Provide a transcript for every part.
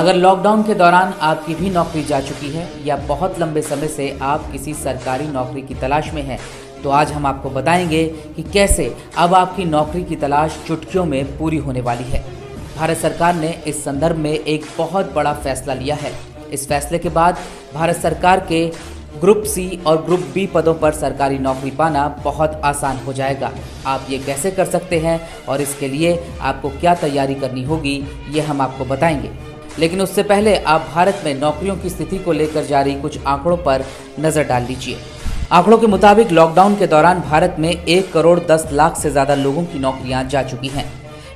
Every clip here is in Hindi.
अगर लॉकडाउन के दौरान आपकी भी नौकरी जा चुकी है या बहुत लंबे समय से आप किसी सरकारी नौकरी की तलाश में हैं, तो आज हम आपको बताएंगे कि कैसे अब आपकी नौकरी की तलाश चुटकियों में पूरी होने वाली है। भारत सरकार ने इस संदर्भ में एक बहुत बड़ा फैसला लिया है। इस फैसले के बाद भारत सरकार के ग्रुप सी और ग्रुप बी पदों पर सरकारी नौकरी पाना बहुत आसान हो जाएगा। आप ये कैसे कर सकते हैं और इसके लिए आपको क्या तैयारी करनी होगी, ये हम आपको बताएंगे। लेकिन उससे पहले आप भारत में नौकरियों की स्थिति को लेकर जारी कुछ आंकड़ों पर नजर डाल लीजिए। आंकड़ों के मुताबिक लॉकडाउन के दौरान भारत में 1 करोड़ 10 लाख से ज़्यादा लोगों की नौकरियां जा चुकी हैं,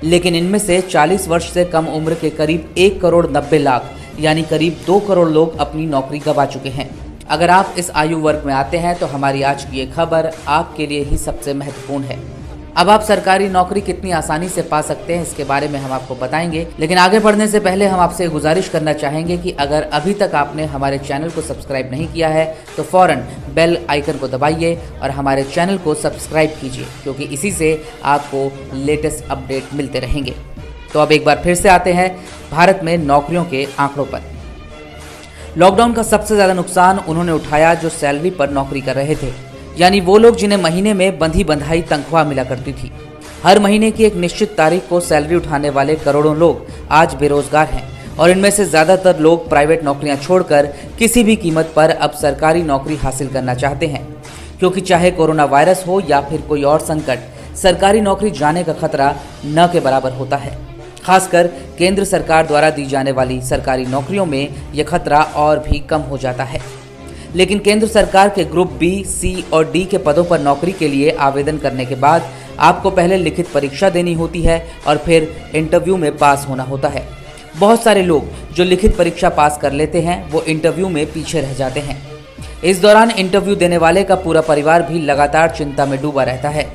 लेकिन इनमें से 40 वर्ष से कम उम्र के करीब 1 करोड़ 90 लाख यानी करीब 2 करोड़ लोग अपनी नौकरी गंवा चुके हैं। अगर आप इस आयु वर्ग में आते हैं तो हमारी आज की ये खबर आपके लिए ही सबसे महत्वपूर्ण है। अब आप सरकारी नौकरी कितनी आसानी से पा सकते हैं, इसके बारे में हम आपको बताएंगे। लेकिन आगे बढ़ने से पहले हम आपसे गुजारिश करना चाहेंगे कि अगर अभी तक आपने हमारे चैनल को सब्सक्राइब नहीं किया है तो फौरन बेल आइकन को दबाइए और हमारे चैनल को सब्सक्राइब कीजिए, क्योंकि इसी से आपको लेटेस्ट अपडेट मिलते रहेंगे। तो अब एक बार फिर से आते हैं भारत में नौकरियों के आंकड़ों पर। लॉकडाउन का सबसे ज़्यादा नुकसान उन्होंने उठाया जो सैलरी पर नौकरी कर रहे थे, यानी वो लोग जिन्हें महीने में बंधी बंधाई तनख्वाह मिला करती थी। हर महीने की एक निश्चित तारीख को सैलरी उठाने वाले करोड़ों लोग आज बेरोजगार हैं और इनमें से ज़्यादातर लोग प्राइवेट नौकरियां छोड़कर किसी भी कीमत पर अब सरकारी नौकरी हासिल करना चाहते हैं, क्योंकि चाहे कोरोना वायरस हो या फिर कोई और संकट, सरकारी नौकरी जाने का खतरा न के बराबर होता है। खासकर केंद्र सरकार द्वारा दी जाने वाली सरकारी नौकरियों में यह खतरा और भी कम हो जाता है। लेकिन केंद्र सरकार के ग्रुप बी, सी और डी के पदों पर नौकरी के लिए आवेदन करने के बाद आपको पहले लिखित परीक्षा देनी होती है और फिर इंटरव्यू में पास होना होता है। बहुत सारे लोग जो लिखित परीक्षा पास कर लेते हैं वो इंटरव्यू में पीछे रह जाते हैं। इस दौरान इंटरव्यू देने वाले का पूरा परिवार भी लगातार चिंता में डूबा रहता है।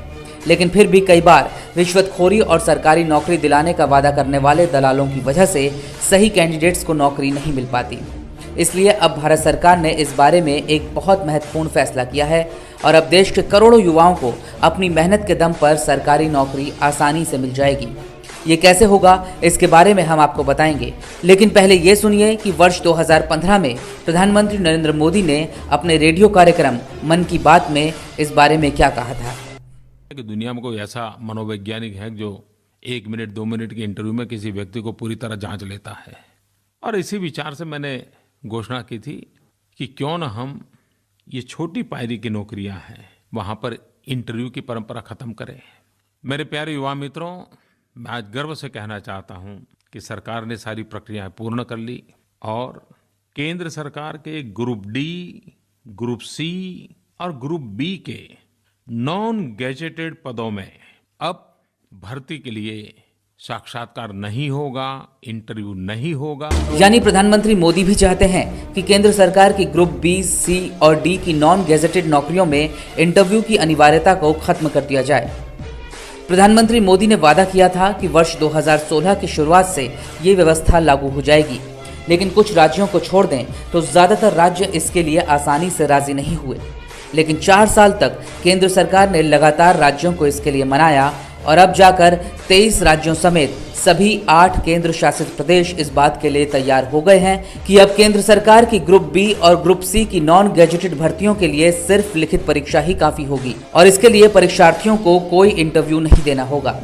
लेकिन फिर भी कई बार रिश्वतखोरी और सरकारी नौकरी दिलाने का वादा करने वाले दलालों की वजह से सही कैंडिडेट्स को नौकरी नहीं मिल पाती। इसलिए अब भारत सरकार ने इस बारे में एक बहुत महत्वपूर्ण फैसला किया है और अब देश के करोड़ों युवाओं को अपनी मेहनत के दम पर सरकारी नौकरी आसानी से मिल जाएगी। ये कैसे होगा, इसके बारे में हम आपको बताएंगे। लेकिन पहले ये सुनिए कि वर्ष 2015 में प्रधानमंत्री नरेंद्र मोदी ने अपने रेडियो कार्यक्रम मन की बात में इस बारे में क्या कहा था। कि दुनिया में कोई ऐसा मनोवैज्ञानिक है जो 1 मिनट 2 मिनट के इंटरव्यू में किसी व्यक्ति को पूरी तरह जांच लेता है, और इसी विचार से मैंने घोषणा की थी कि क्यों न हम ये छोटी पायरी की नौकरियां हैं वहाँ पर इंटरव्यू की परंपरा ख़त्म करें। मेरे प्यारे युवा मित्रों, मैं आज गर्व से कहना चाहता हूँ कि सरकार ने सारी प्रक्रियाएं पूर्ण कर ली और केंद्र सरकार के ग्रुप डी, ग्रुप सी और ग्रुप बी के नॉन गैजेटेड पदों में अब भर्ती के लिए साक्षात्कार नहीं होगा, इंटरव्यू नहीं होगा। यानी प्रधानमंत्री मोदी भी चाहते हैं कि केंद्र सरकार की ग्रुप बी, सी और डी की नॉन गैजेटेड नौकरियों में इंटरव्यू की अनिवार्यता को खत्म कर दिया जाए। प्रधानमंत्री मोदी ने वादा किया था कि वर्ष 2016 की शुरुआत से ये व्यवस्था लागू हो जाएगी, लेकिन कुछ राज्यों को छोड़ दें तो ज्यादातर राज्य इसके लिए आसानी से राजी नहीं हुए। लेकिन 4 साल तक केंद्र सरकार ने लगातार राज्यों को इसके लिए मनाया और अब जाकर 23 राज्यों समेत सभी 8 केंद्र शासित प्रदेश इस बात के लिए तैयार हो गए हैं कि अब केंद्र सरकार की ग्रुप बी और ग्रुप सी की नॉन गैजेटेड भर्तियों के लिए सिर्फ लिखित परीक्षा ही काफी होगी और इसके लिए परीक्षार्थियों को कोई इंटरव्यू नहीं देना होगा।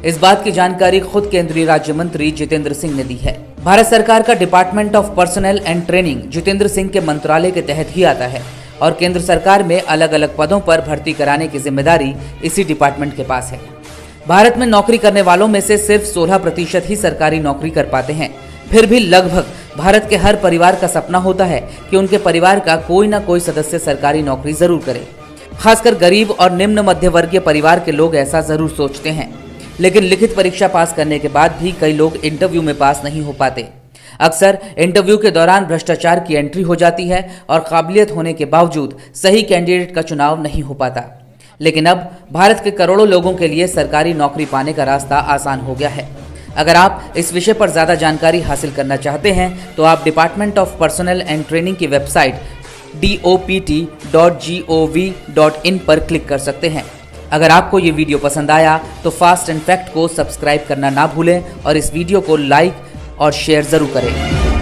इस बात की जानकारी खुद केंद्रीय राज्य मंत्री जितेंद्र सिंह ने दी है। भारत सरकार का department of personal and training Jitendra Singh के मंत्रालय के तहत ही आता है और केंद्र सरकार में अलग अलग पदों पर भर्ती कराने की जिम्मेदारी इसी डिपार्टमेंट के पास है। भारत में नौकरी करने वालों में से सिर्फ 16% ही सरकारी नौकरी कर पाते हैं। फिर भी लगभग भारत के हर परिवार का सपना होता है कि उनके परिवार का कोई ना कोई सदस्य सरकारी नौकरी जरूर करे। खासकर गरीब और निम्न मध्य वर्गीय परिवार के लोग ऐसा जरूर सोचते हैं, लेकिन लिखित परीक्षा पास करने के बाद भी कई लोग इंटरव्यू में पास नहीं हो पाते। अक्सर इंटरव्यू के दौरान भ्रष्टाचार की एंट्री हो जाती है और काबिलियत होने के बावजूद सही कैंडिडेट का चुनाव नहीं हो पाता। लेकिन अब भारत के करोड़ों लोगों के लिए सरकारी नौकरी पाने का रास्ता आसान हो गया है। अगर आप इस विषय पर ज़्यादा जानकारी हासिल करना चाहते हैं तो आप department of personal and training की वेबसाइट dopt.gov.in पर क्लिक कर सकते हैं। अगर आपको ये वीडियो पसंद आया तो फास्ट एंड फैक्ट को सब्सक्राइब करना ना भूलें और इस वीडियो को लाइक और शेयर ज़रूर करें।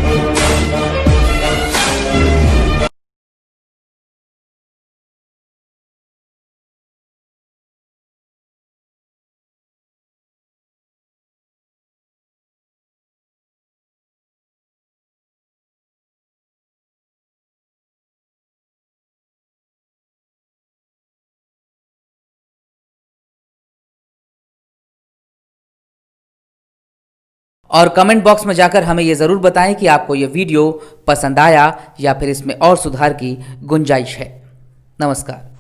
और कमेंट बॉक्स में जाकर हमें ये ज़रूर बताएं कि आपको ये वीडियो पसंद आया या फिर इसमें और सुधार की गुंजाइश है। नमस्कार।